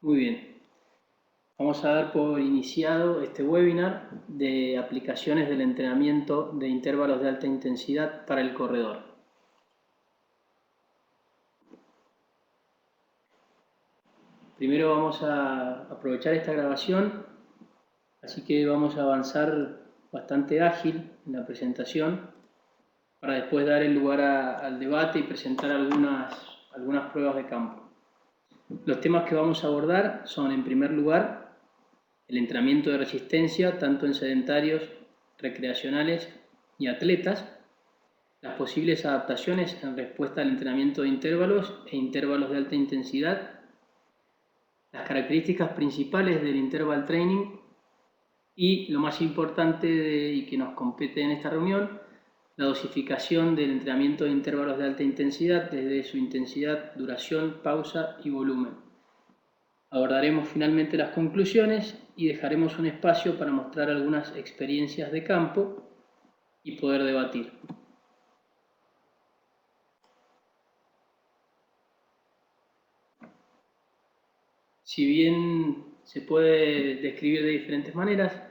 Muy bien. Vamos a dar por iniciado este webinar de aplicaciones del entrenamiento de intervalos de alta intensidad para el corredor. Primero vamos a aprovechar esta grabación, así que vamos a avanzar bastante ágil en la presentación para después dar el lugar al debate y presentar algunas pruebas de campo. Los temas que vamos a abordar son, en primer lugar, el entrenamiento de resistencia, tanto en sedentarios, recreacionales y atletas, las posibles adaptaciones en respuesta al entrenamiento de intervalos e intervalos de alta intensidad, las características principales del interval training y, lo más importante y que nos compete en esta reunión, la dosificación del entrenamiento de intervalos de alta intensidad desde su intensidad, duración, pausa y volumen. Abordaremos finalmente las conclusiones y dejaremos un espacio para mostrar algunas experiencias de campo y poder debatir. Si bien se puede describir de diferentes maneras,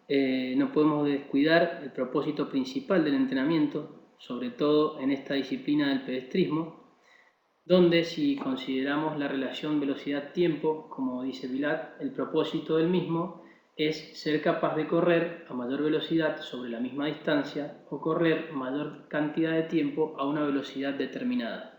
no podemos descuidar el propósito principal del entrenamiento, sobre todo en esta disciplina del pedestrismo, donde si consideramos la relación velocidad-tiempo, como dice Vilat, el propósito del mismo es ser capaz de correr a mayor velocidad sobre la misma distancia o correr mayor cantidad de tiempo a una velocidad determinada.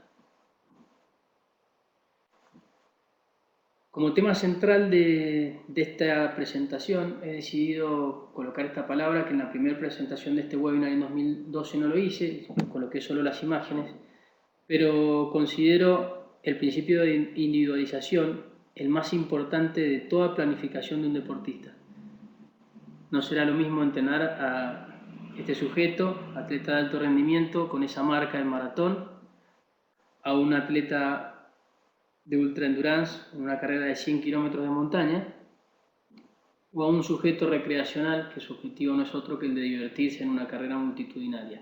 Como tema central de esta presentación he decidido colocar esta palabra que en la primera presentación de este webinar en 2012 no lo hice, coloqué solo las imágenes, pero considero el principio de individualización el más importante de toda planificación de un deportista. No será lo mismo entrenar a este sujeto, atleta de alto rendimiento, con esa marca en maratón, a un atleta de ultra endurance en una carrera de 100 kilómetros de montaña, o a un sujeto recreacional que su objetivo no es otro que el de divertirse en una carrera multitudinaria.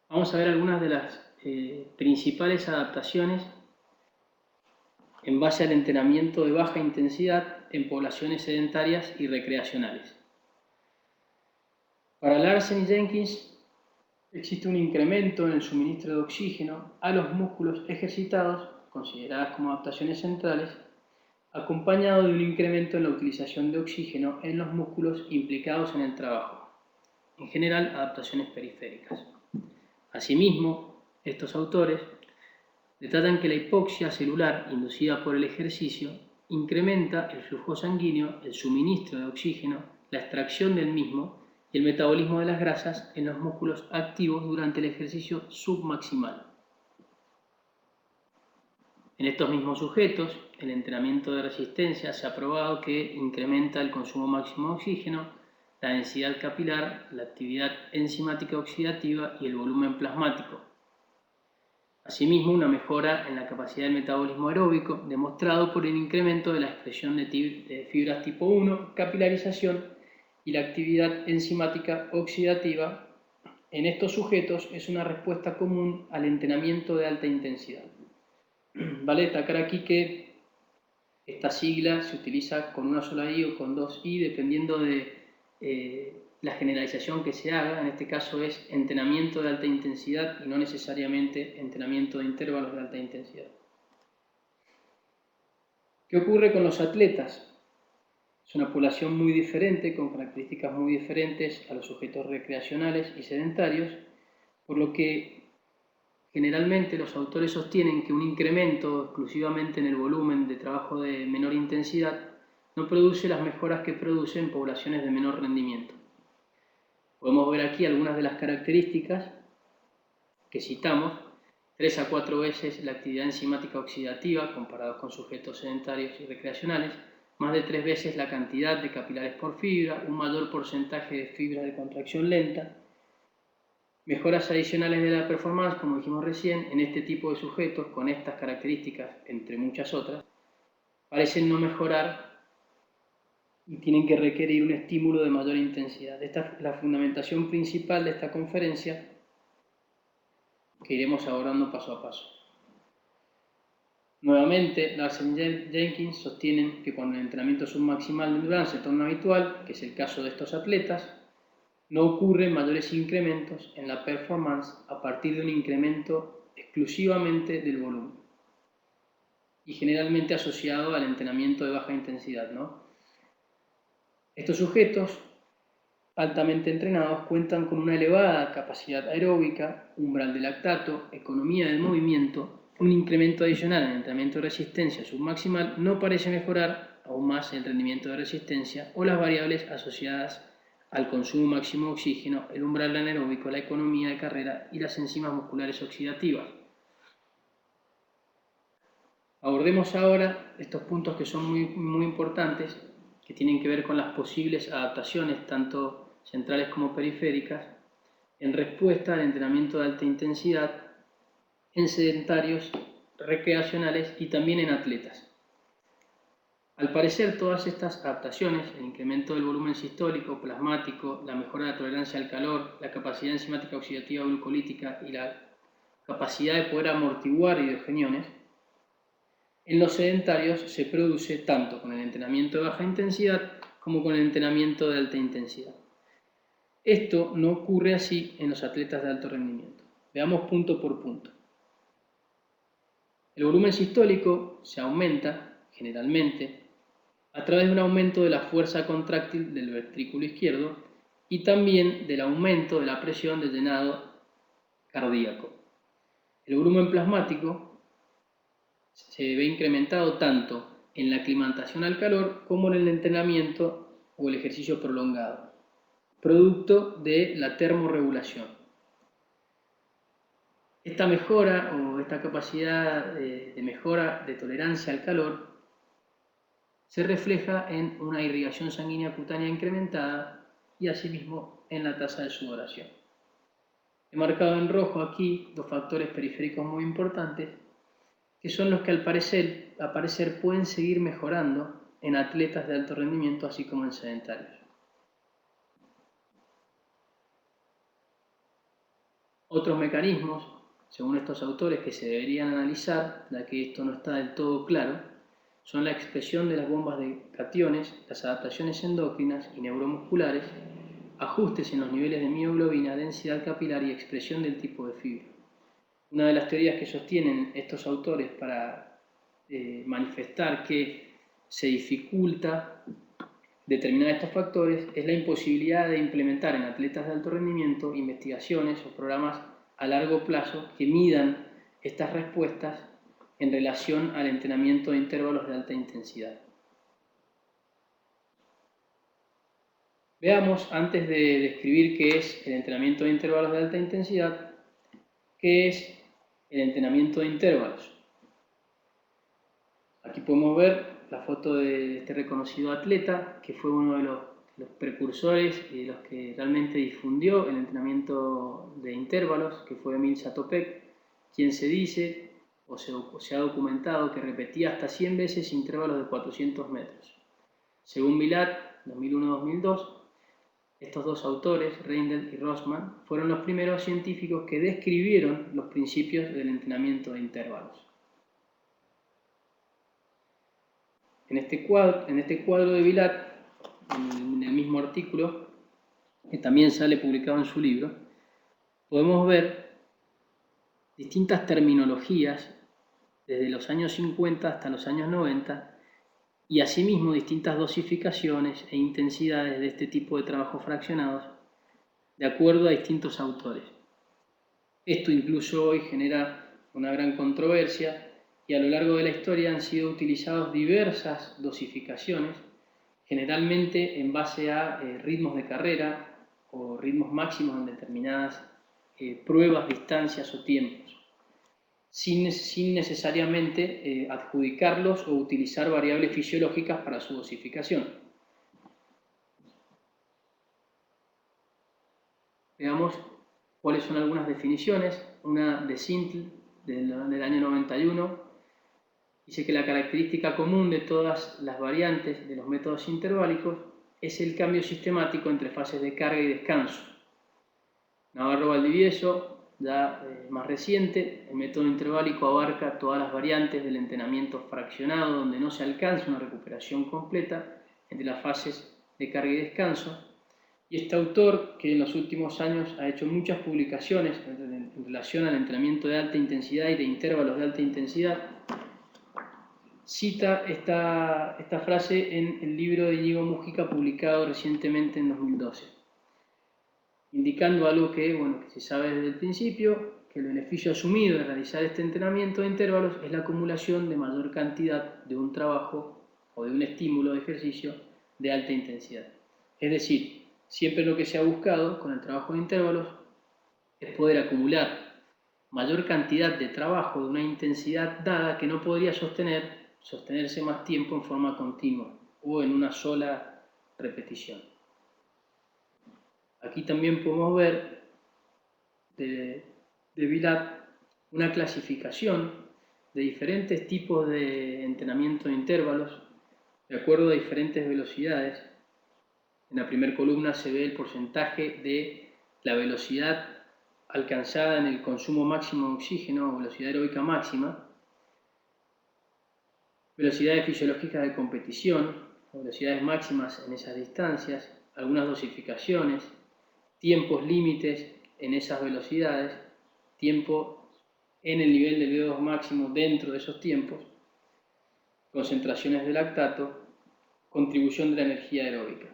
Vamos a ver algunas de las principales adaptaciones en base al entrenamiento de baja intensidad en poblaciones sedentarias y recreacionales. Para Larsen y Jenkins existe un incremento en el suministro de oxígeno a los músculos ejercitados, consideradas como adaptaciones centrales, acompañado de un incremento en la utilización de oxígeno en los músculos implicados en el trabajo, en general adaptaciones periféricas. Asimismo, estos autores detallan que la hipoxia celular inducida por el ejercicio incrementa el flujo sanguíneo, el suministro de oxígeno, la extracción del mismo y el metabolismo de las grasas en los músculos activos durante el ejercicio submaximal. En estos mismos sujetos, el entrenamiento de resistencia se ha probado que incrementa el consumo máximo de oxígeno, la densidad capilar, la actividad enzimática oxidativa y el volumen plasmático. Asimismo, una mejora en la capacidad del metabolismo aeróbico, demostrado por el incremento de la expresión de fibras tipo 1, capilarización y la actividad enzimática oxidativa en estos sujetos es una respuesta común al entrenamiento de alta intensidad. Vale destacar aquí que esta sigla se utiliza con una sola I o con dos I, dependiendo de la generalización que se haga. En este caso es entrenamiento de alta intensidad y no necesariamente entrenamiento de intervalos de alta intensidad. ¿Qué ocurre con los atletas? Es una población muy diferente, con características muy diferentes a los sujetos recreacionales y sedentarios, por lo que generalmente los autores sostienen que un incremento exclusivamente en el volumen de trabajo de menor intensidad no produce las mejoras que produce en poblaciones de menor rendimiento. Podemos ver aquí algunas de las características que citamos: 3 a 4 veces la actividad enzimática oxidativa comparados con sujetos sedentarios y recreacionales, más de 3 veces la cantidad de capilares por fibra, un mayor porcentaje de fibras de contracción lenta, mejoras adicionales de la performance, como dijimos recién, en este tipo de sujetos con estas características, entre muchas otras, parecen no mejorar y tienen que requerir un estímulo de mayor intensidad. Esta es la fundamentación principal de esta conferencia que iremos abordando paso a paso. Nuevamente, Larsen y Jenkins sostienen que cuando el entrenamiento submaximal de endurance se torna habitual, que es el caso de estos atletas, no ocurren mayores incrementos en la performance a partir de un incremento exclusivamente del volumen y generalmente asociado al entrenamiento de baja intensidad, ¿no? Estos sujetos altamente entrenados cuentan con una elevada capacidad aeróbica, umbral de lactato, economía del movimiento. Un incremento adicional en el entrenamiento de resistencia submaximal no parece mejorar aún más el rendimiento de resistencia o las variables asociadas al consumo máximo de oxígeno, el umbral anaeróbico, la economía de carrera y las enzimas musculares oxidativas. Abordemos ahora estos puntos que son muy importantes, que tienen que ver con las posibles adaptaciones, tanto centrales como periféricas, en respuesta al entrenamiento de alta intensidad en sedentarios, recreacionales y también en atletas. Al parecer, todas estas adaptaciones, el incremento del volumen sistólico, plasmático, la mejora de la tolerancia al calor, la capacidad enzimática oxidativa glucolítica y la capacidad de poder amortiguar hidrogeniones, en los sedentarios se produce tanto con el entrenamiento de baja intensidad como con el entrenamiento de alta intensidad. Esto no ocurre así en los atletas de alto rendimiento. Veamos punto por punto. El volumen sistólico se aumenta, generalmente, a través de un aumento de la fuerza contráctil del ventrículo izquierdo y también del aumento de la presión de llenado cardíaco. El volumen plasmático se ve incrementado tanto en la aclimatación al calor como en el entrenamiento o el ejercicio prolongado, producto de la termorregulación. Esta mejora o esta capacidad de mejora de tolerancia al calor se refleja en una irrigación sanguínea cutánea incrementada y asimismo en la tasa de sudoración. He marcado en rojo aquí dos factores periféricos muy importantes que son los que al parecer pueden seguir mejorando en atletas de alto rendimiento así como en sedentarios. Otros mecanismos, según estos autores, que se deberían analizar, ya que esto no está del todo claro, son la expresión de las bombas de cationes, las adaptaciones endócrinas y neuromusculares, ajustes en los niveles de mioglobina, densidad capilar y expresión del tipo de fibra. Una de las teorías que sostienen estos autores para manifestar que se dificulta determinar estos factores es la imposibilidad de implementar en atletas de alto rendimiento investigaciones o programas a largo plazo que midan estas respuestas en relación al entrenamiento de intervalos de alta intensidad. Veamos, antes de describir qué es el entrenamiento de intervalos de alta intensidad, qué es el entrenamiento de intervalos. Aquí podemos ver la foto de este reconocido atleta, que fue uno de los precursores y de los que realmente difundió el entrenamiento de intervalos, que fue Emil Zatopek, quien se dice o se ha documentado que repetía hasta 100 veces intervalos de 400 metros. Según Vilar, 2001-2002, estos dos autores, Reindel y Rossmann, fueron los primeros científicos que describieron los principios del entrenamiento de intervalos. En este cuadro de Vilar, en el mismo artículo, que también sale publicado en su libro, podemos ver distintas terminologías desde los años 50 hasta los años 90 y asimismo distintas dosificaciones e intensidades de este tipo de trabajos fraccionados de acuerdo a distintos autores. Esto incluso hoy genera una gran controversia y a lo largo de la historia han sido utilizadas diversas dosificaciones, generalmente en base a ritmos de carrera o ritmos máximos en determinadas pruebas, distancias o tiempos, sin necesariamente adjudicarlos o utilizar variables fisiológicas para su dosificación. Veamos cuáles son algunas definiciones. Una de Sintl del año 91 dice que la característica común de todas las variantes de los métodos interválicos es el cambio sistemático entre fases de carga y descanso. Navarro Valdivieso, ya más reciente. El método interválico abarca todas las variantes del entrenamiento fraccionado, donde no se alcanza una recuperación completa entre las fases de carga y descanso. Y este autor, que en los últimos años ha hecho muchas publicaciones en relación al entrenamiento de alta intensidad y de intervalos de alta intensidad, cita esta frase en el libro de Íñigo Múgica, publicado recientemente en 2012, indicando algo que se sabe desde el principio, que el beneficio asumido de realizar este entrenamiento de intervalos es la acumulación de mayor cantidad de un trabajo o de un estímulo de ejercicio de alta intensidad. Es decir, siempre lo que se ha buscado con el trabajo de intervalos es poder acumular mayor cantidad de trabajo de una intensidad dada que no podría sostenerse más tiempo en forma continua o en una sola repetición. Aquí también podemos ver de Vilat una clasificación de diferentes tipos de entrenamiento de intervalos de acuerdo a diferentes velocidades. En la primera columna se ve el porcentaje de la velocidad alcanzada en el consumo máximo de oxígeno o velocidad aeróbica máxima, velocidades fisiológicas de competición, velocidades máximas en esas distancias, algunas dosificaciones, tiempos límites en esas velocidades, tiempo en el nivel del VO2 máximo dentro de esos tiempos, concentraciones de lactato, contribución de la energía aeróbica.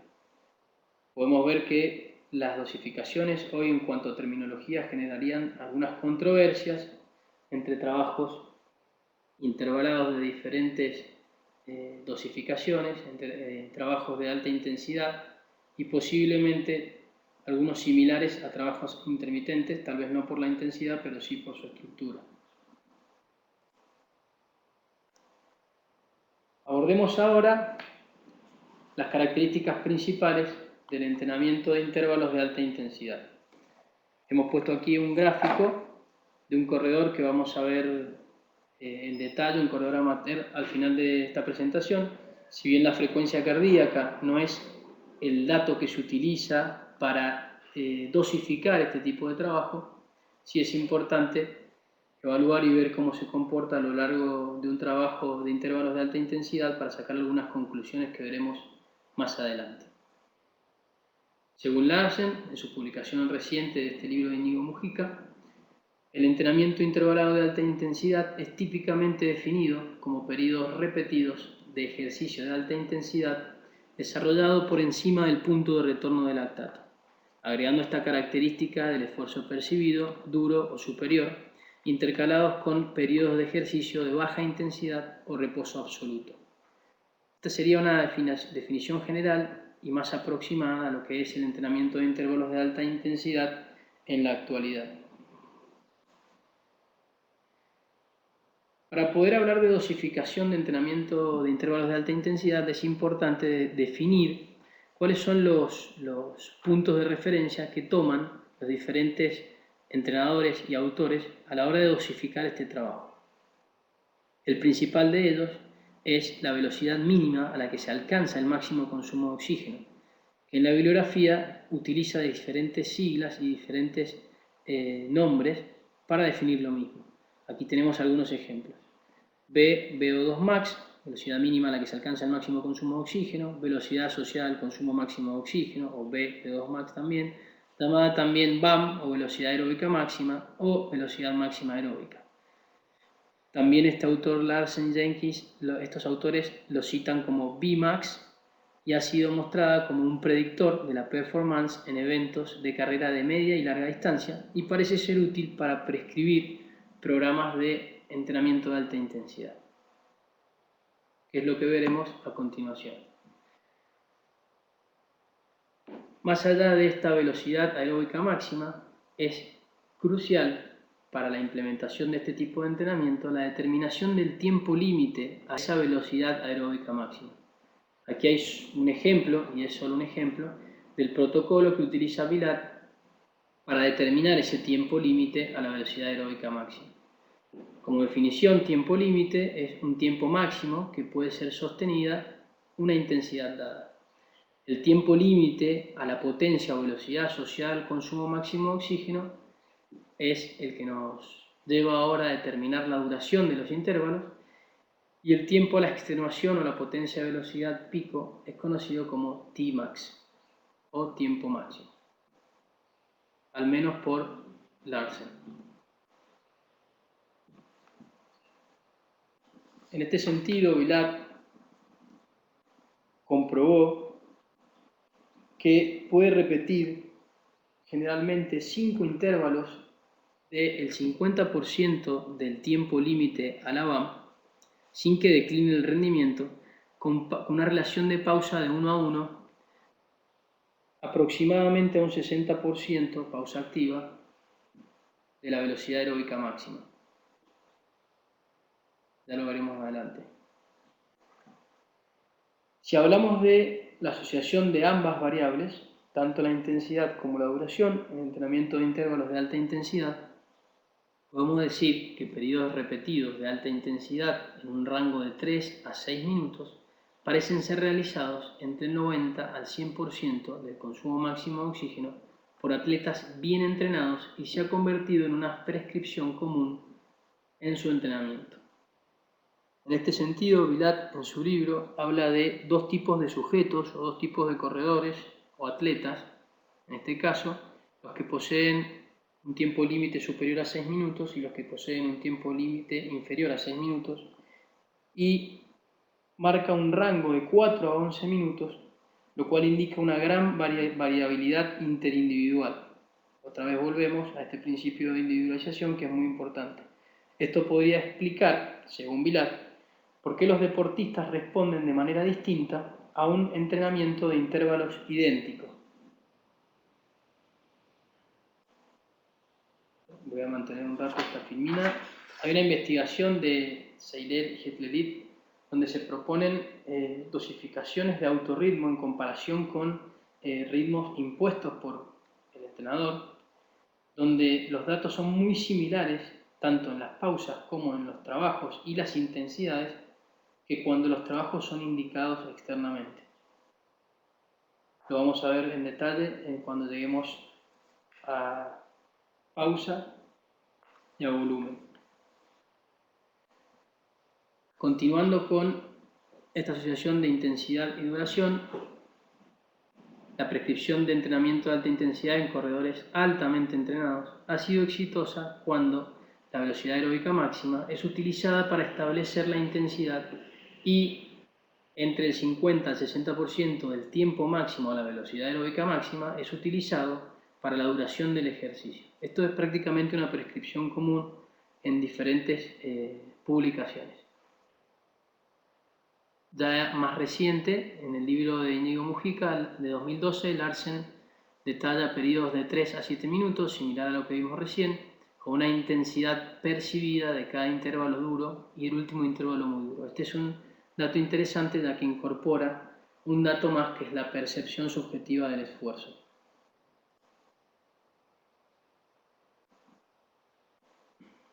Podemos ver que las dosificaciones hoy en cuanto a terminología generarían algunas controversias entre trabajos intervalados de diferentes dosificaciones, entre trabajos de alta intensidad y posiblemente algunos similares a trabajos intermitentes, tal vez no por la intensidad, pero sí por su estructura. Abordemos ahora las características principales del entrenamiento de intervalos de alta intensidad. Hemos puesto aquí un gráfico de un corredor que vamos a ver en detalle, un corredor amateur, al final de esta presentación. Si bien la frecuencia cardíaca no es el dato que se utiliza para dosificar este tipo de trabajo, sí es importante evaluar y ver cómo se comporta a lo largo de un trabajo de intervalos de alta intensidad para sacar algunas conclusiones que veremos más adelante. Según Larsen, en su publicación reciente de este libro de Íñigo Múgica, el entrenamiento intervalado de alta intensidad es típicamente definido como periodos repetidos de ejercicio de alta intensidad desarrollado por encima del punto de retorno del lactato, agregando esta característica del esfuerzo percibido, duro o superior, intercalados con periodos de ejercicio de baja intensidad o reposo absoluto. Esta sería una definición general y más aproximada a lo que es el entrenamiento de intervalos de alta intensidad en la actualidad. Para poder hablar de dosificación de entrenamiento de intervalos de alta intensidad es importante definir cuáles son los puntos de referencia que toman los diferentes entrenadores y autores a la hora de dosificar este trabajo. El principal de ellos es la velocidad mínima a la que se alcanza el máximo consumo de oxígeno, que en la bibliografía utiliza diferentes siglas y diferentes nombres para definir lo mismo. Aquí tenemos algunos ejemplos. VO2 max, velocidad mínima a la que se alcanza el máximo consumo de oxígeno, velocidad asociada al consumo máximo de oxígeno, o VO2 max también, llamada también VAM, o velocidad aeróbica máxima, o velocidad máxima aeróbica. También este autor Larsen Jenkins, estos autores lo citan como Vmax y ha sido mostrada como un predictor de la performance en eventos de carrera de media y larga distancia y parece ser útil para prescribir programas de entrenamiento de alta intensidad, que es lo que veremos a continuación. Más allá de esta velocidad aeróbica máxima, es crucial para la implementación de este tipo de entrenamiento la determinación del tiempo límite a esa velocidad aeróbica máxima. Aquí hay un ejemplo, y es solo un ejemplo, del protocolo que utiliza Vilat para determinar ese tiempo límite a la velocidad aeróbica máxima. Como definición, tiempo límite es un tiempo máximo que puede ser sostenida una intensidad dada. El tiempo límite a la potencia o velocidad asociada al consumo máximo de oxígeno es el que nos lleva ahora a determinar la duración de los intervalos, y el tiempo a la extenuación o la potencia de velocidad pico es conocido como Tmax o tiempo máximo, al menos por Larsen. En este sentido, Villard comprobó que puede repetir generalmente 5 intervalos del 50% del tiempo límite a la BAM sin que decline el rendimiento, con una relación de pausa de 1 a 1, aproximadamente a un 60% pausa activa de la velocidad aeróbica máxima. Ya lo veremos más adelante. Si hablamos de la asociación de ambas variables, tanto la intensidad como la duración, en entrenamiento de intervalos de alta intensidad, podemos decir que periodos repetidos de alta intensidad en un rango de 3 a 6 minutos parecen ser realizados entre el 90 al 100% del consumo máximo de oxígeno por atletas bien entrenados y se ha convertido en una prescripción común en su entrenamiento. En este sentido, Vilat en su libro habla de dos tipos de sujetos o dos tipos de corredores o atletas, en este caso, los que poseen un tiempo límite superior a 6 minutos y los que poseen un tiempo límite inferior a 6 minutos, y marca un rango de 4 a 11 minutos, lo cual indica una gran variabilidad interindividual. Otra vez volvemos a este principio de individualización que es muy importante. Esto podría explicar, según Vilat, por qué los deportistas responden de manera distinta a un entrenamiento de intervalos idénticos. Voy a mantener un rato esta filmina. Hay una investigación de Seiler y Hetlerit donde se proponen dosificaciones de autorritmo en comparación con ritmos impuestos por el entrenador, donde los datos son muy similares, tanto en las pausas como en los trabajos y las intensidades, que cuando los trabajos son indicados externamente. Lo vamos a ver en detalle cuando lleguemos a pausa y a volumen. Continuando con esta asociación de intensidad y duración, la prescripción de entrenamiento de alta intensidad en corredores altamente entrenados ha sido exitosa cuando la velocidad aeróbica máxima es utilizada para establecer la intensidad y entre el 50 al 60% del tiempo máximo a la velocidad aeróbica máxima es utilizado para la duración del ejercicio. Esto es prácticamente una prescripción común en diferentes publicaciones. Ya más reciente, en el libro de Íñigo Mujica de 2012, Larsen detalla periodos de 3 a 7 minutos, similar a lo que vimos recién, con una intensidad percibida de cada intervalo duro y el último intervalo muy duro. Este es un dato interesante ya que incorpora un dato más que es la percepción subjetiva del esfuerzo.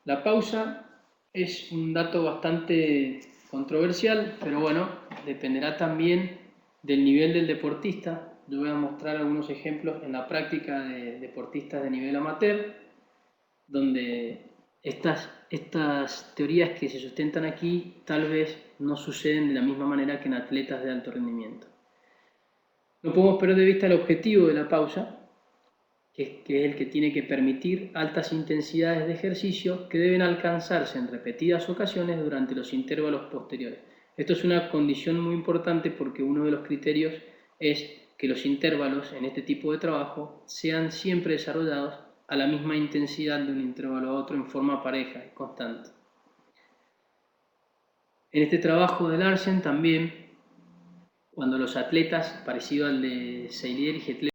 La pausa es un dato bastante controversial, pero bueno, dependerá también del nivel del deportista. Yo voy a mostrar algunos ejemplos en la práctica de deportistas de nivel amateur, donde estas teorías que se sustentan aquí tal vez no suceden de la misma manera que en atletas de alto rendimiento. No podemos perder de vista el objetivo de la pausa, que es el que tiene que permitir altas intensidades de ejercicio que deben alcanzarse en repetidas ocasiones durante los intervalos posteriores. Esto es una condición muy importante porque uno de los criterios es que los intervalos en este tipo de trabajo sean siempre desarrollados a la misma intensidad de un intervalo a otro en forma pareja y constante. En este trabajo de Larsen también, cuando los atletas, parecido al de Seiler y Hetlerit,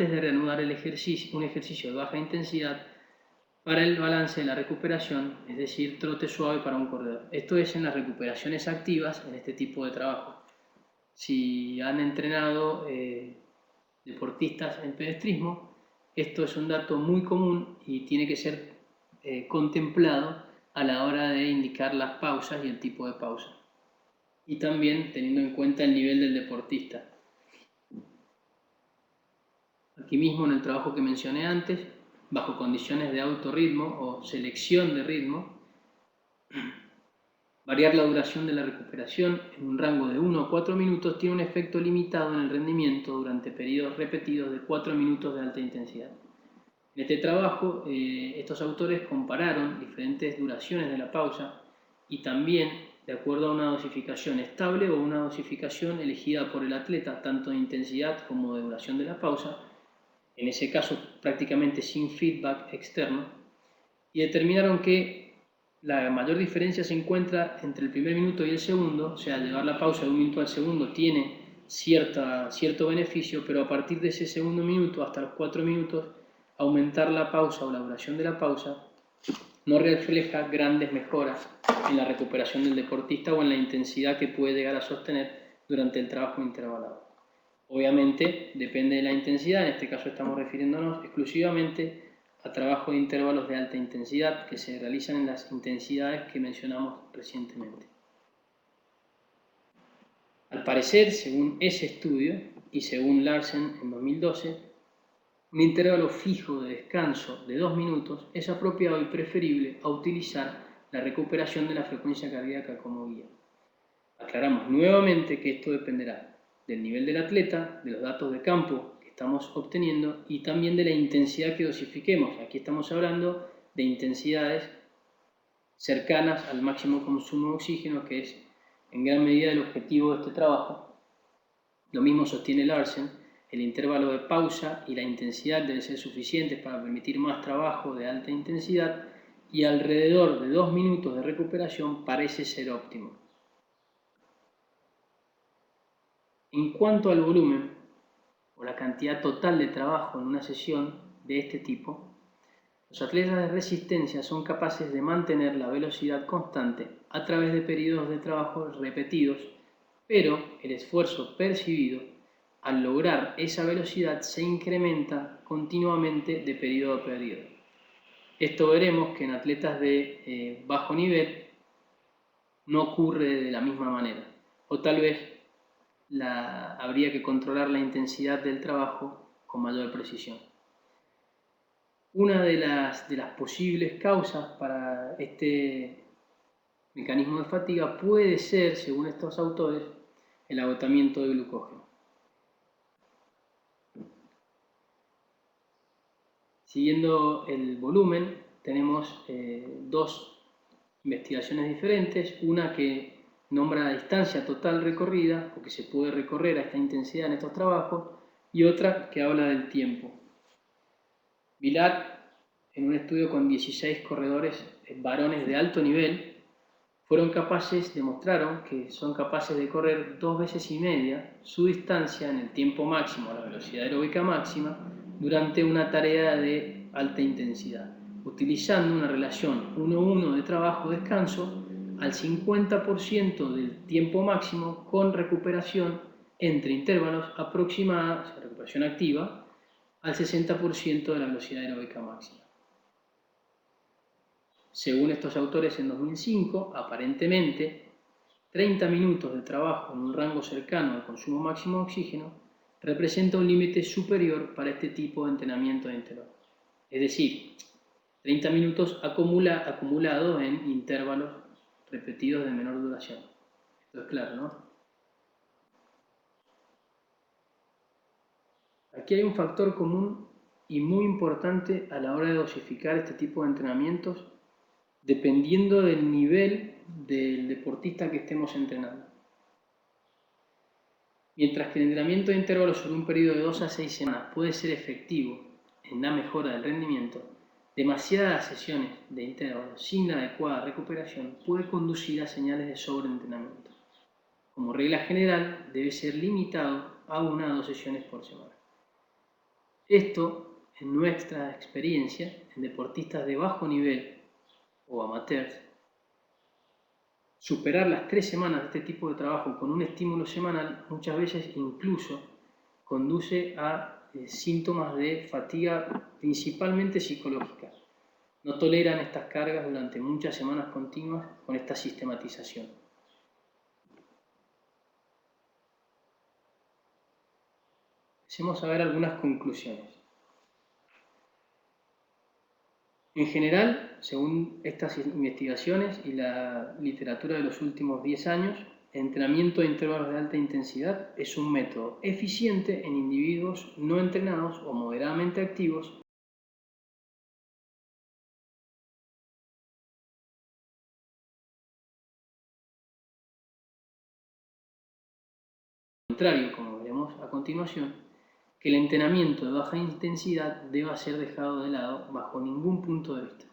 antes de reanudar un ejercicio de baja intensidad para el balance de la recuperación, es decir, trote suave para un corredor. Esto es en las recuperaciones activas en este tipo de trabajo. Si han entrenado deportistas en pedestrismo, esto es un dato muy común y tiene que ser contemplado a la hora de indicar las pausas y el tipo de pausa. y también teniendo en cuenta el nivel del deportista. Aquí mismo en el trabajo que mencioné antes, bajo condiciones de autorritmo o selección de ritmo, variar la duración de la recuperación en un rango de 1 a 4 minutos tiene un efecto limitado en el rendimiento durante periodos repetidos de 4 minutos de alta intensidad. En este trabajo, estos autores compararon diferentes duraciones de la pausa y también de acuerdo a una dosificación estable o una dosificación elegida por el atleta, tanto de intensidad como de duración de la pausa, en ese caso prácticamente sin feedback externo, y determinaron que la mayor diferencia se encuentra entre el primer minuto y el segundo, o sea, llevar la pausa de un minuto al segundo tiene cierto beneficio, pero a partir de ese segundo minuto hasta los 4 minutos, aumentar la pausa o la duración de la pausa no refleja grandes mejoras en la recuperación del deportista o en la intensidad que puede llegar a sostener durante el trabajo intervalado. Obviamente depende de la intensidad, en este caso estamos refiriéndonos exclusivamente a trabajo de intervalos de alta intensidad que se realizan en las intensidades que mencionamos recientemente. Al parecer, según ese estudio y según Larsen en 2012, un intervalo fijo de descanso de 2 minutos es apropiado y preferible a utilizar la recuperación de la frecuencia cardíaca como guía. Aclaramos nuevamente que esto dependerá del nivel del atleta, de los datos de campo que estamos obteniendo y también de la intensidad que dosifiquemos. Aquí estamos hablando de intensidades cercanas al máximo consumo de oxígeno, que es en gran medida el objetivo de este trabajo. Lo mismo sostiene Larsen, el intervalo de pausa y la intensidad deben ser suficientes para permitir más trabajo de alta intensidad y alrededor de 2 minutos de recuperación parece ser óptimo. En cuanto al volumen o la cantidad total de trabajo en una sesión de este tipo, los atletas de resistencia son capaces de mantener la velocidad constante a través de periodos de trabajo repetidos, pero el esfuerzo percibido al lograr esa velocidad se incrementa continuamente de periodo a periodo. Esto veremos que en atletas de bajo nivel no ocurre de la misma manera, o tal vez habría que controlar la intensidad del trabajo con mayor precisión. Una de las posibles causas para este mecanismo de fatiga puede ser, según estos autores, el agotamiento de glucógeno. Siguiendo el volumen, tenemos dos investigaciones diferentes, una que nombra la distancia total recorrida, porque se puede recorrer a esta intensidad en estos trabajos, y otra que habla del tiempo. Vilar, en un estudio con 16 corredores varones de alto nivel, demostraron que son capaces de correr 2 veces y media su distancia en el tiempo máximo, a la velocidad aeróbica máxima, durante una tarea de alta intensidad, utilizando una relación 1:1 de trabajo-descanso al 50% del tiempo máximo con recuperación entre intervalos aproximados, recuperación activa, al 60% de la velocidad aeróbica máxima. Según estos autores, en 2005, aparentemente, 30 minutos de trabajo en un rango cercano al consumo máximo de oxígeno representa un límite superior para este tipo de entrenamiento de intervalos. Es decir, 30 minutos acumulados en intervalos repetidos de menor duración. Esto es claro, ¿no? Aquí hay un factor común y muy importante a la hora de dosificar este tipo de entrenamientos, dependiendo del nivel del deportista que estemos entrenando. Mientras que el entrenamiento de intervalos sobre un periodo de 2 a 6 semanas puede ser efectivo en la mejora del rendimiento, demasiadas sesiones de intervalos sin la adecuada recuperación puede conducir a señales de sobreentrenamiento. Como regla general, debe ser limitado a 1 a 2 sesiones por semana. Esto, en nuestra experiencia, en deportistas de bajo nivel o amateurs, superar las 3 semanas de este tipo de trabajo con un estímulo semanal muchas veces incluso conduce a síntomas de fatiga principalmente psicológica. No toleran estas cargas durante muchas semanas continuas con esta sistematización. Empecemos a ver algunas conclusiones. En general, según estas investigaciones y la literatura de los últimos 10 años, el entrenamiento de intervalos de alta intensidad es un método eficiente en individuos no entrenados o moderadamente activos contrario, como veremos a continuación, que el entrenamiento de baja intensidad deba ser dejado de lado bajo ningún punto de vista.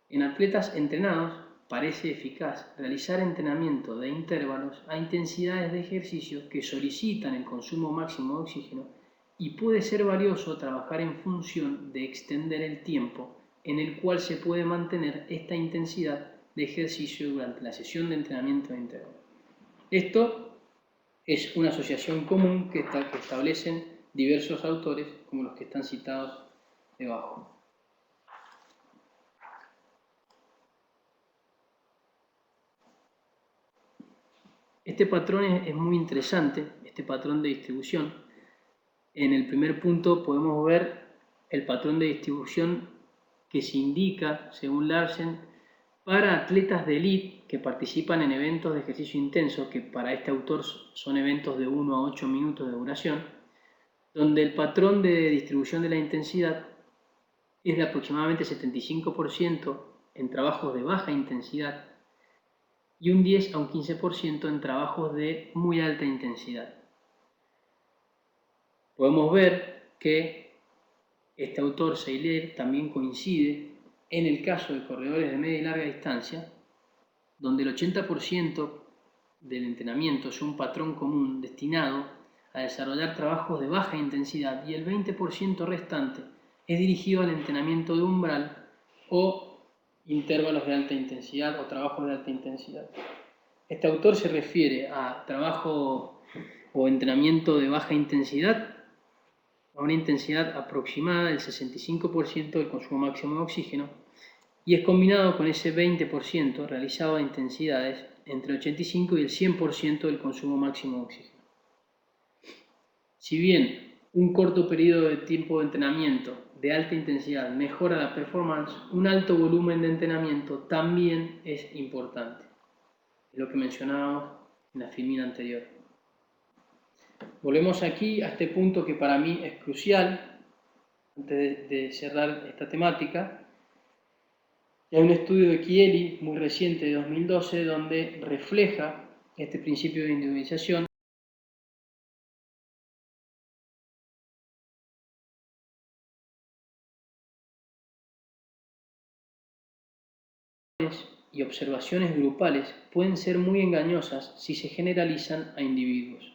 En atletas entrenados parece eficaz realizar entrenamiento de intervalos a intensidades de ejercicio que solicitan el consumo máximo de oxígeno y puede ser valioso trabajar en función de extender el tiempo en el cual se puede mantener esta intensidad de ejercicio durante la sesión de entrenamiento de intervalos. Esto es una asociación común que establecen diversos autores como los que están citados debajo. Este patrón es muy interesante, este patrón de distribución. En el primer punto podemos ver el patrón de distribución que se indica, según Larsen, para atletas de élite que participan en eventos de ejercicio intenso, que para este autor son eventos de 1 a 8 minutos de duración, donde el patrón de distribución de la intensidad es de aproximadamente 75% en trabajos de baja intensidad y un 10 a un 15% en trabajos de muy alta intensidad. Podemos ver que este autor, Seiler, también coincide en el caso de corredores de media y larga distancia, donde el 80% del entrenamiento es un patrón común destinado a desarrollar trabajos de baja intensidad y el 20% restante es dirigido al entrenamiento de umbral o intervalos de alta intensidad o trabajos de alta intensidad. Este autor se refiere a trabajo o entrenamiento de baja intensidad a una intensidad aproximada del 65% del consumo máximo de oxígeno y es combinado con ese 20% realizado a intensidades entre el 85 y el 100% del consumo máximo de oxígeno. Si bien un corto periodo de tiempo de entrenamiento de alta intensidad mejora la performance, un alto volumen de entrenamiento también es importante. Es lo que mencionábamos en la filmina anterior. Volvemos aquí a este punto que para mí es crucial, antes de cerrar esta temática. Hay un estudio de Chieli muy reciente de 2012 donde refleja este principio de individualización y observaciones grupales pueden ser muy engañosas si se generalizan a individuos.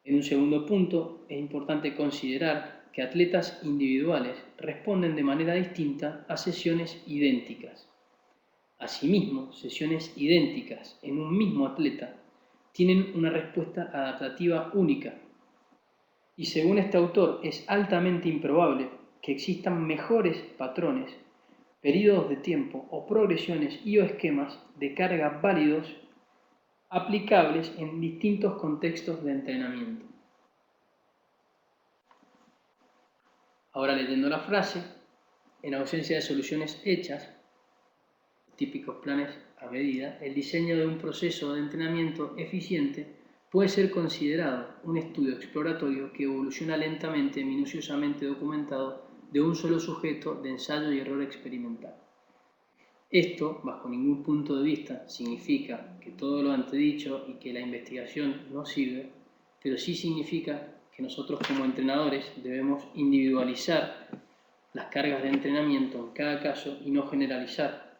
En un segundo punto, es importante considerar que atletas individuales responden de manera distinta a sesiones idénticas. Asimismo, sesiones idénticas en un mismo atleta tienen una respuesta adaptativa única. Y según este autor, es altamente improbable que existan mejores patrones, periodos de tiempo o progresiones y o esquemas de carga válidos aplicables en distintos contextos de entrenamiento. Ahora leyendo la frase, en ausencia de soluciones hechas, típicos planes a medida, el diseño de un proceso de entrenamiento eficiente puede ser considerado un estudio exploratorio que evoluciona lentamente, minuciosamente documentado de un solo sujeto de ensayo y error experimental. Esto, bajo ningún punto de vista, significa que todo lo antedicho y que la investigación no sirve, pero sí significa que nosotros como entrenadores debemos individualizar las cargas de entrenamiento en cada caso y no generalizar,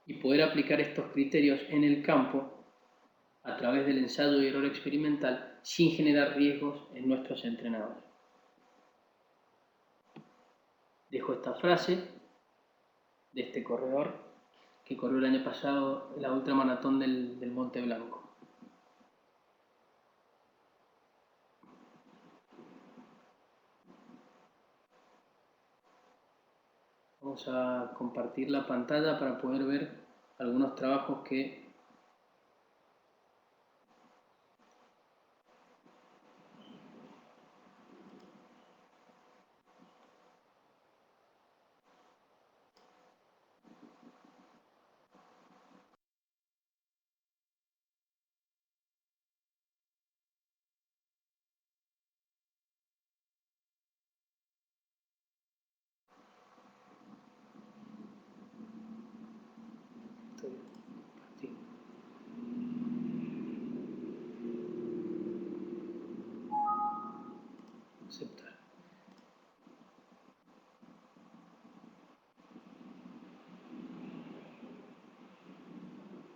y poder aplicar estos criterios en el campo a través del ensayo y error experimental sin generar riesgos en nuestros entrenadores. Dejo esta frase de este corredor que corrió el año pasado la ultramaratón del Monte Blanco. Vamos a compartir la pantalla para poder ver algunos trabajos que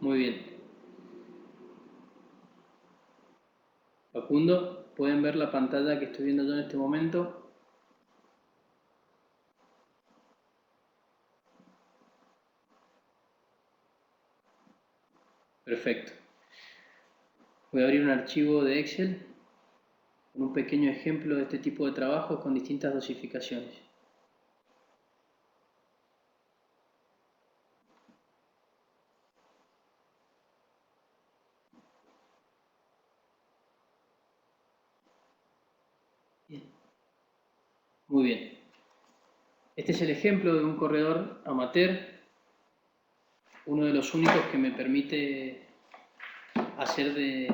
Muy bien. Facundo, ¿pueden ver la pantalla que estoy viendo yo en este momento? Perfecto. Voy a abrir un archivo de Excel con un pequeño ejemplo de este tipo de trabajos con distintas dosificaciones. Bien. Muy bien. Este es el ejemplo de un corredor amateur, uno de los únicos que me permite hacer de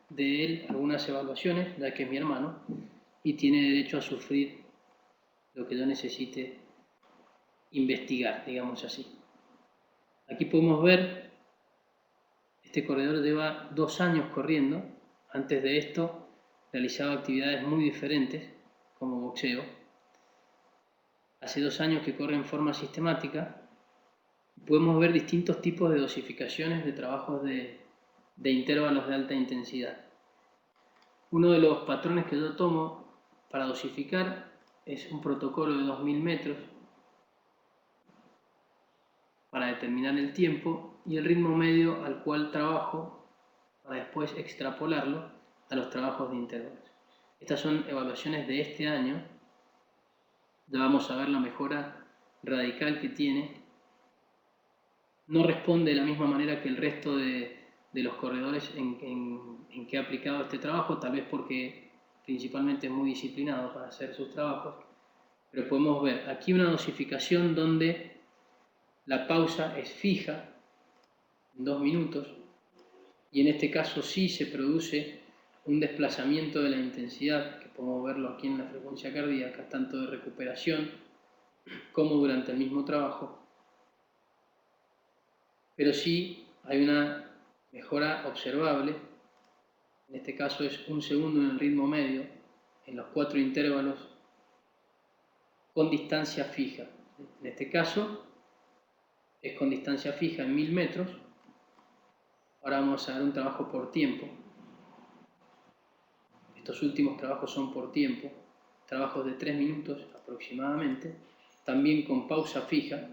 él algunas evaluaciones, ya que es mi hermano, y tiene derecho a sufrir lo que yo necesite investigar, digamos así. Aquí podemos ver, este corredor lleva 2 años corriendo. Antes de esto realizaba actividades muy diferentes, como boxeo. Hace 2 años que corre en forma sistemática. Podemos ver distintos tipos de dosificaciones de trabajos de intervalos de alta intensidad. Uno de los patrones que yo tomo para dosificar es un protocolo de 2000 metros para determinar el tiempo y el ritmo medio al cual trabajo para después extrapolarlo a los trabajos de intervalos. Estas son evaluaciones de este año. Ya vamos a ver la mejora radical que tiene. No responde de la misma manera que el resto de los corredores en que ha aplicado este trabajo, tal vez porque principalmente es muy disciplinado para hacer sus trabajos, pero podemos ver aquí una dosificación donde la pausa es fija, en 2 minutos, y en este caso sí se produce un desplazamiento de la intensidad, que podemos verlo aquí en la frecuencia cardíaca, tanto de recuperación como durante el mismo trabajo, pero sí hay una mejora observable. En este caso es 1 segundo en el ritmo medio, en los 4 intervalos, con distancia fija. En este caso es con distancia fija en 1000 metros. Ahora vamos a ver un trabajo por tiempo. Estos últimos trabajos son por tiempo, trabajos de 3 minutos aproximadamente, también con pausa fija,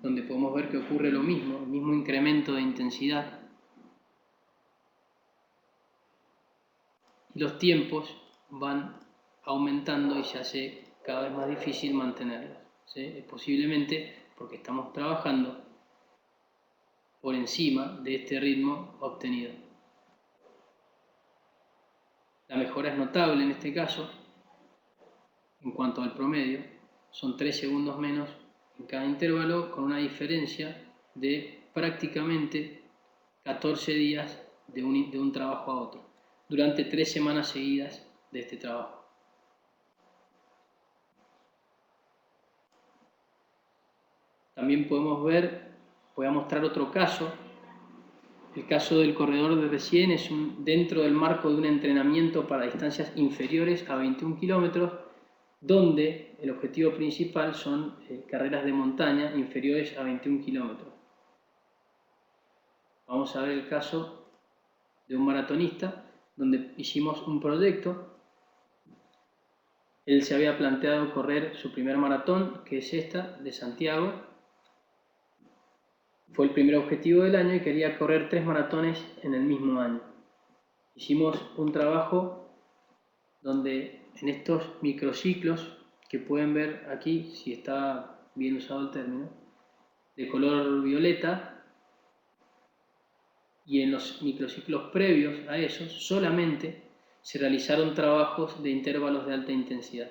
donde podemos ver que ocurre lo mismo, el mismo incremento de intensidad. Y los tiempos van aumentando y se hace cada vez más difícil mantenerlos, ¿sí? Posiblemente porque estamos trabajando por encima de este ritmo obtenido. La mejora es notable en este caso. En cuanto al promedio, son 3 segundos menos en cada intervalo, con una diferencia de prácticamente 14 días de un trabajo a otro, durante 3 semanas seguidas de este trabajo. También podemos ver, voy a mostrar otro caso. El caso del corredor de recién es dentro del marco de un entrenamiento para distancias inferiores a 21 kilómetros, donde el objetivo principal son carreras de montaña inferiores a 21 kilómetros. Vamos a ver el caso de un maratonista, donde hicimos un proyecto. Él se había planteado correr su primer maratón, que es esta, de Santiago. Fue el primer objetivo del año y quería correr 3 maratones en el mismo año. Hicimos un trabajo donde en estos microciclos, que pueden ver aquí, si está bien usado el término, de color violeta, y en los microciclos previos a esos solamente se realizaron trabajos de intervalos de alta intensidad.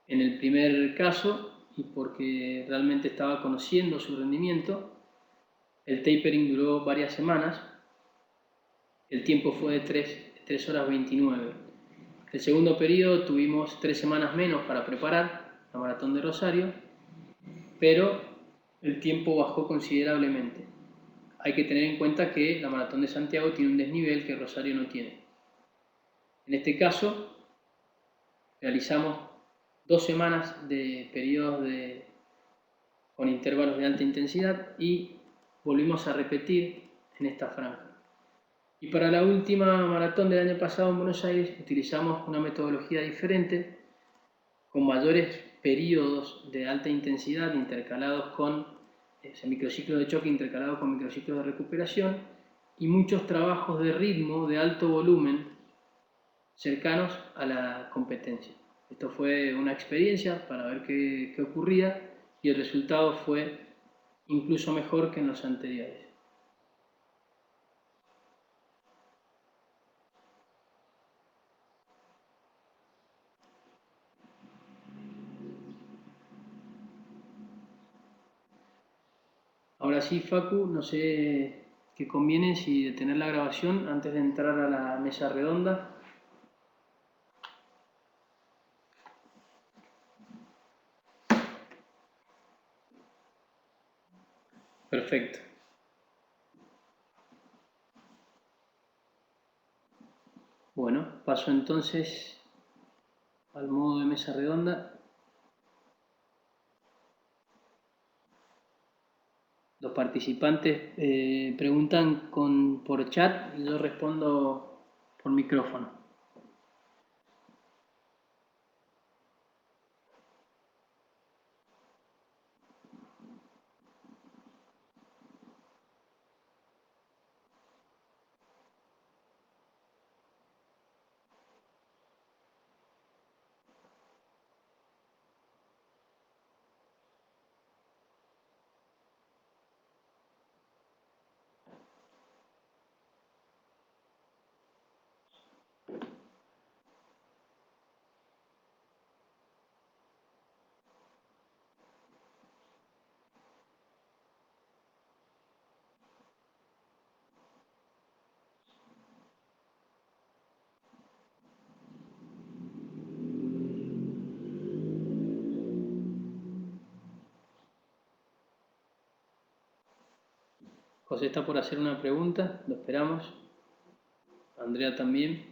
En el primer caso, y porque realmente estaba conociendo su rendimiento, el tapering duró varias semanas. El tiempo fue de 3 horas 29. El segundo periodo tuvimos 3 semanas menos para preparar la maratón de Rosario, pero el tiempo bajó considerablemente. Hay que tener en cuenta que la maratón de Santiago tiene un desnivel que Rosario no tiene. En este caso, realizamos 2 semanas de periodos con intervalos de alta intensidad y volvimos a repetir en esta franja. Y para la última maratón del año pasado en Buenos Aires utilizamos una metodología diferente, con mayores periodos de alta intensidad intercalados con microciclos de choque intercalados con microciclos de recuperación y muchos trabajos de ritmo de alto volumen cercanos a la competencia. Esto fue una experiencia para ver qué ocurría y el resultado fue incluso mejor que en los anteriores. Ahora sí, Facu, no sé qué conviene, si detener la grabación antes de entrar a la mesa redonda. Perfecto. Bueno, paso entonces al modo de mesa redonda. Los participantes preguntan por chat y yo respondo por micrófono. José está por hacer una pregunta, lo esperamos. Andrea también.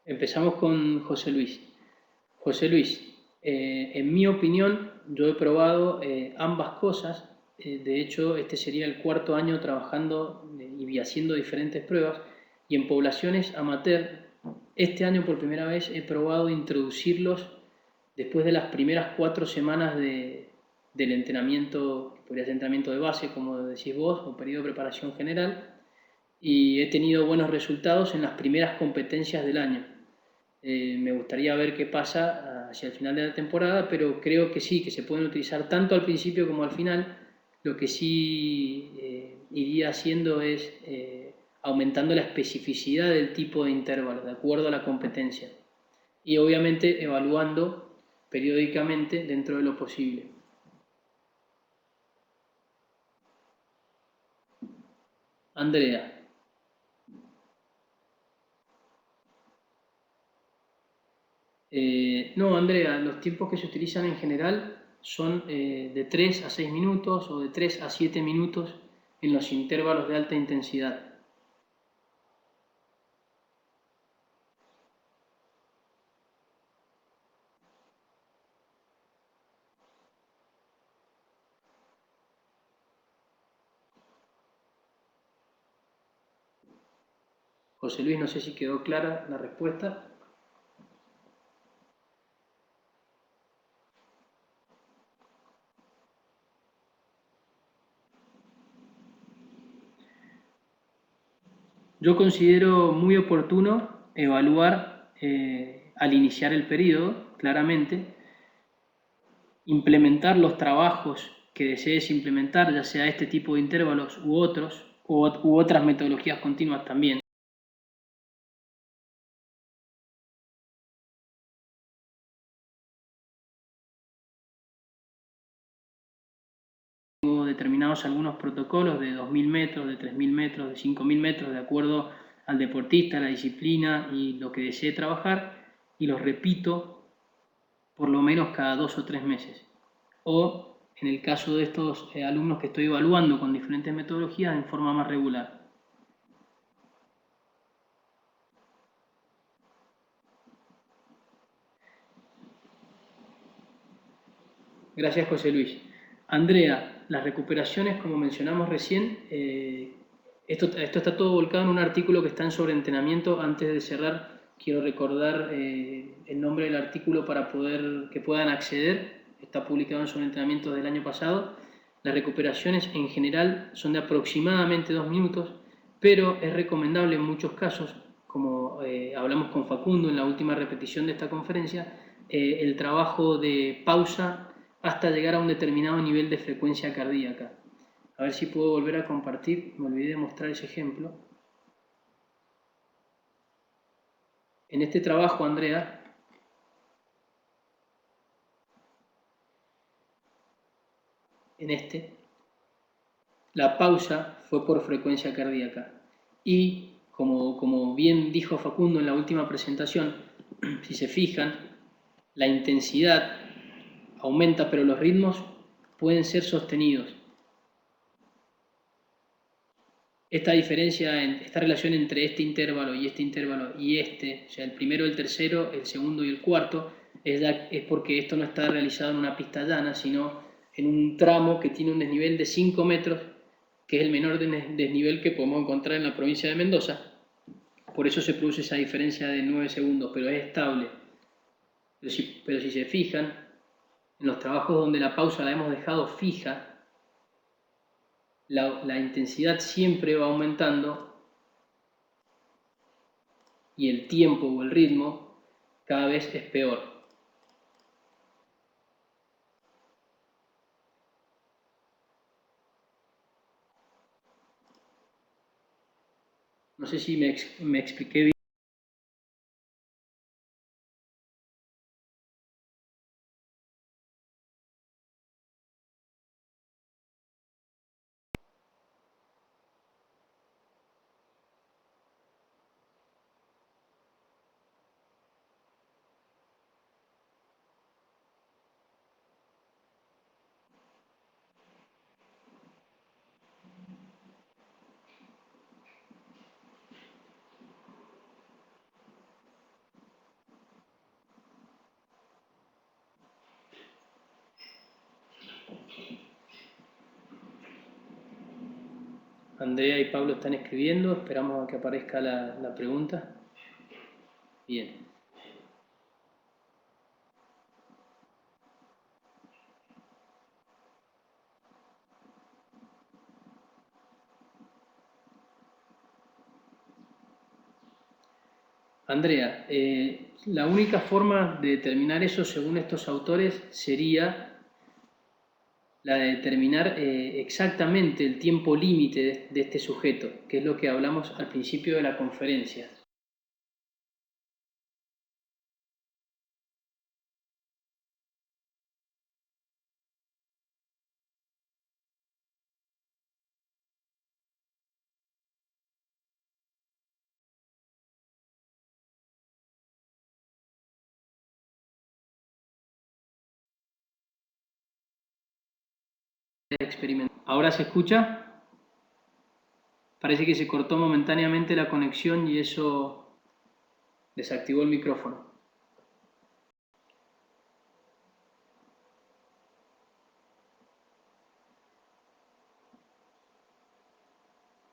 Empezamos con José Luis. José Luis, en mi opinión, yo he probado ambas cosas. De hecho, este sería el cuarto año trabajando y haciendo diferentes pruebas. Y en poblaciones amateur, este año por primera vez he probado introducirlos después de las primeras 4 semanas del entrenamiento, que podría ser entrenamiento de base, como decís vos, o periodo de preparación general. Y he tenido buenos resultados en las primeras competencias del año. Me gustaría ver qué pasa hacia el final de la temporada, pero creo que sí, que se pueden utilizar tanto al principio como al final. Lo que sí iría haciendo es aumentando la especificidad del tipo de intervalo, de acuerdo a la competencia. Y obviamente evaluando periódicamente dentro de lo posible. Andrea. No, Andrea, los tiempos que se utilizan en general son de 3 a 6 minutos o de 3 a 7 minutos en los intervalos de alta intensidad. José Luis, no sé si quedó clara la respuesta. Yo considero muy oportuno evaluar al iniciar el periodo, claramente, implementar los trabajos que desees implementar, ya sea este tipo de intervalos u otros, u otras metodologías continuas también. Determinados algunos protocolos de 2.000 metros, de 3.000 metros, de 5.000 metros, de acuerdo al deportista, la disciplina y lo que desee trabajar. y los repito por lo menos cada 2 o 3 meses. O en el caso de estos alumnos que estoy evaluando con diferentes metodologías en forma más regular. Gracias, José Luis. Andrea, las recuperaciones, como mencionamos recién, esto está todo volcado en un artículo que está en Sobreentrenamiento. Antes de cerrar, quiero recordar el nombre del artículo para que puedan acceder. Está publicado en Sobreentrenamiento del año pasado. Las recuperaciones en general son de aproximadamente 2 minutos, pero es recomendable en muchos casos, como hablamos con Facundo en la última repetición de esta conferencia, el trabajo de pausa hasta llegar a un determinado nivel de frecuencia cardíaca. A ver si puedo volver a compartir, me olvidé de mostrar ese ejemplo. En este trabajo, Andrea, la pausa fue por frecuencia cardíaca. Y, como bien dijo Facundo en la última presentación, si se fijan, la intensidad aumenta, pero los ritmos pueden ser sostenidos. Esta diferencia, esta relación entre este intervalo y o sea, el primero, el tercero, el segundo y el cuarto, es porque esto no está realizado en una pista llana, sino en un tramo que tiene un desnivel de 5 metros, que es el menor desnivel que podemos encontrar en la provincia de Mendoza. Por eso se produce esa diferencia de 9 segundos, pero es estable. Pero si se fijan, en los trabajos donde la pausa la hemos dejado fija, la intensidad siempre va aumentando y el tiempo o el ritmo cada vez es peor. No sé si me expliqué bien. Andrea y Pablo están escribiendo, esperamos a que aparezca la pregunta. Bien. Andrea, la única forma de determinar eso, según estos autores, sería la de determinar exactamente el tiempo límite de este sujeto, que es lo que hablamos al principio de la conferencia. ¿Ahora se escucha? Parece que se cortó momentáneamente la conexión y eso desactivó el micrófono.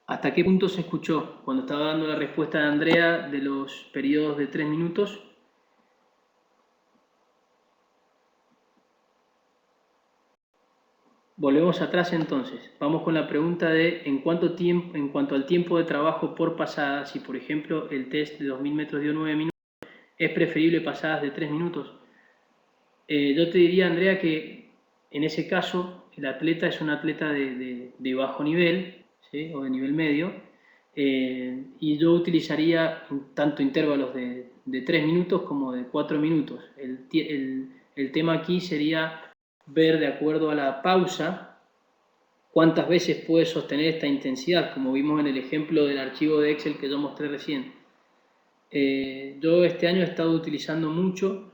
¿Hasta qué punto se escuchó cuando estaba dando la respuesta de Andrea de los periodos de 3 minutos? Volvemos atrás entonces. Vamos con la pregunta de en cuanto al tiempo de trabajo por pasada, si por ejemplo el test de 2000 metros dio 9 minutos, ¿es preferible pasadas de 3 minutos? Yo te diría, Andrea, que en ese caso el atleta es un atleta de bajo nivel, ¿sí? O de nivel medio, y yo utilizaría tanto intervalos de 3 minutos como de 4 minutos. El tema aquí sería ver, de acuerdo a la pausa, cuántas veces puede sostener esta intensidad, como vimos en el ejemplo del archivo de Excel que yo mostré recién. Yo este año he estado utilizando mucho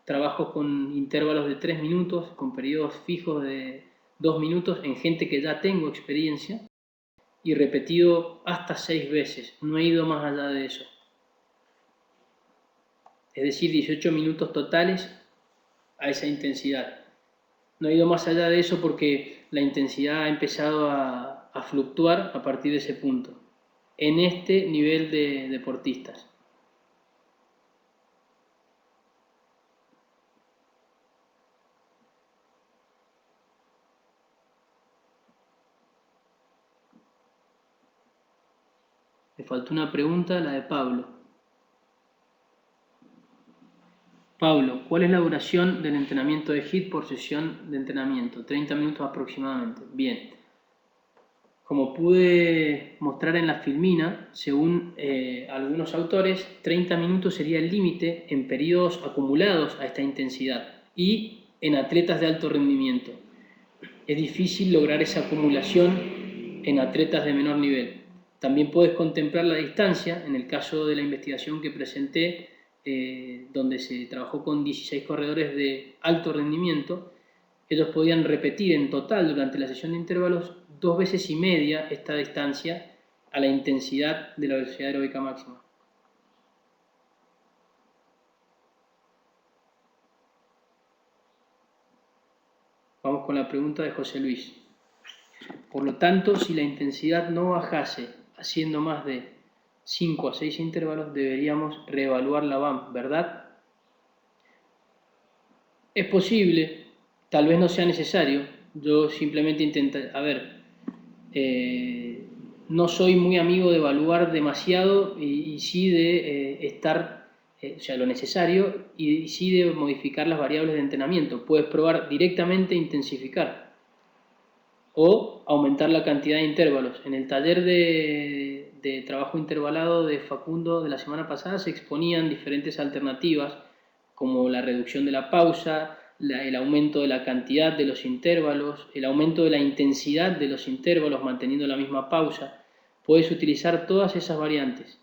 trabajos con intervalos de 3 minutos, con periodos fijos de 2 minutos en gente que ya tengo experiencia y repetido hasta 6 veces. No he ido más allá de eso. Es decir, 18 minutos totales a esa intensidad. No he ido más allá de eso porque la intensidad ha empezado a fluctuar a partir de ese punto, en este nivel de deportistas. Me faltó una pregunta, la de Pablo. Pablo, ¿cuál es la duración del entrenamiento de HIIT por sesión de entrenamiento? 30 minutos aproximadamente. Bien. Como pude mostrar en la filmina, según algunos autores, 30 minutos sería el límite en periodos acumulados a esta intensidad y en atletas de alto rendimiento. Es difícil lograr esa acumulación en atletas de menor nivel. También puedes contemplar la distancia, en el caso de la investigación que presenté, donde se trabajó con 16 corredores de alto rendimiento. Ellos podían repetir en total durante la sesión de intervalos 2 veces y media esta distancia a la intensidad de la velocidad aeróbica máxima. Vamos con la pregunta de José Luis. Por lo tanto, si la intensidad no bajase haciendo más de 5 a 6 intervalos, deberíamos reevaluar la BAM, ¿verdad? Es posible, tal vez no sea necesario. Yo simplemente intento, no soy muy amigo de evaluar demasiado y sí de estar, o sea, lo necesario y sí de modificar las variables de entrenamiento. Puedes probar directamente intensificar o aumentar la cantidad de intervalos. En el taller de trabajo intervalado de Facundo de la semana pasada se exponían diferentes alternativas como la reducción de la pausa, el aumento de la cantidad de los intervalos, el aumento de la intensidad de los intervalos manteniendo la misma pausa. Puedes utilizar todas esas variantes.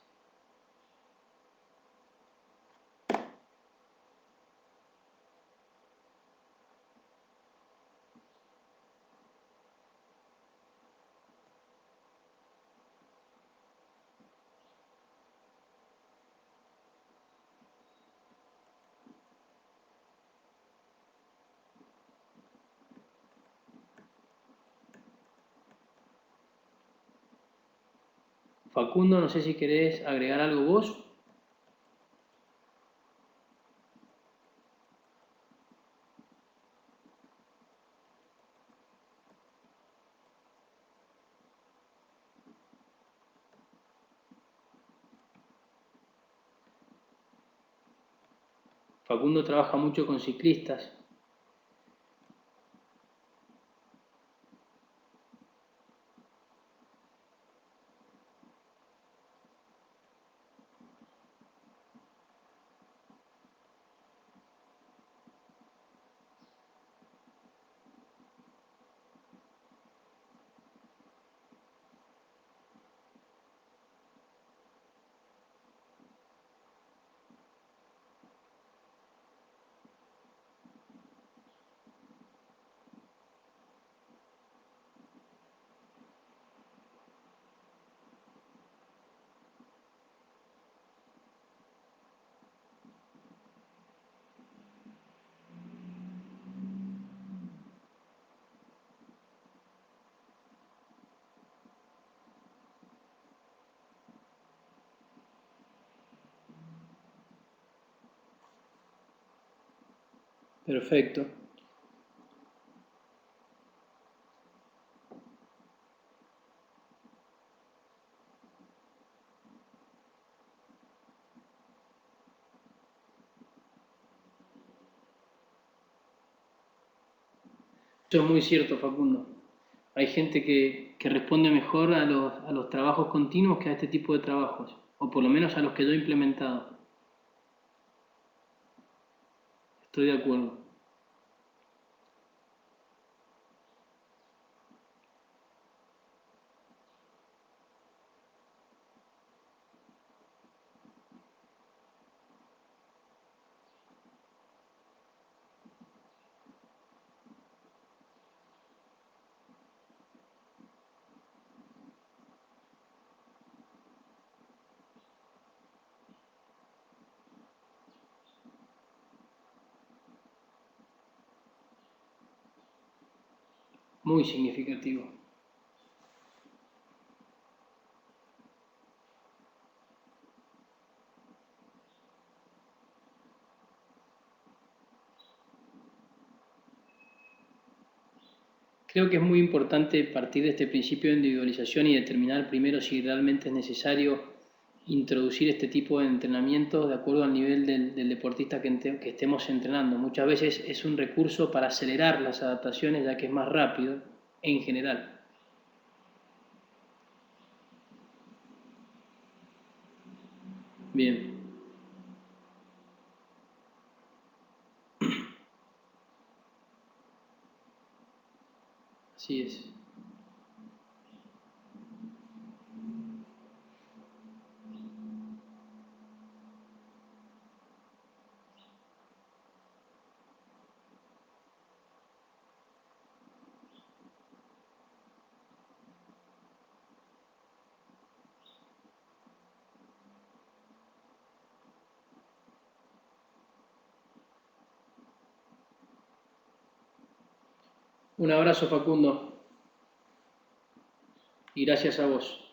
Facundo, no sé si querés agregar algo vos. Facundo trabaja mucho con ciclistas. Perfecto. Eso es muy cierto, Facundo. Hay gente que responde mejor a los trabajos continuos que a este tipo de trabajos, o por lo menos a los que yo he implementado. Estoy de acuerdo. muy significativo. Creo que es muy importante partir de este principio de individualización y determinar primero si realmente es necesario introducir este tipo de entrenamiento de acuerdo al nivel del deportista que estemos entrenando. Muchas veces es un recurso para acelerar las adaptaciones, ya que es más rápido en general. Bien, así es. Un abrazo, Facundo, y gracias a vos.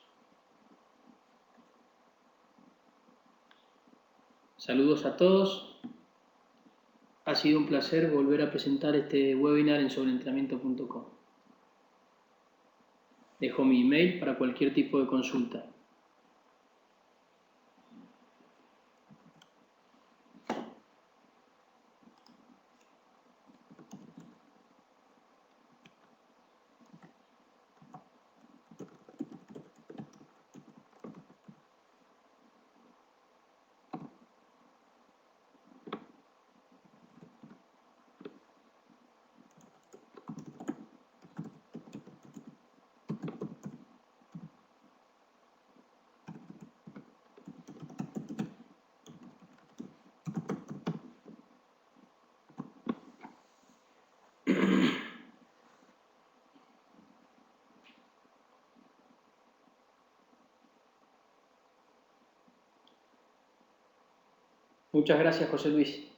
Saludos a todos. Ha sido un placer volver a presentar este webinar en sobreentrenamiento.com. Dejo mi email para cualquier tipo de consulta. Muchas gracias, José Luis.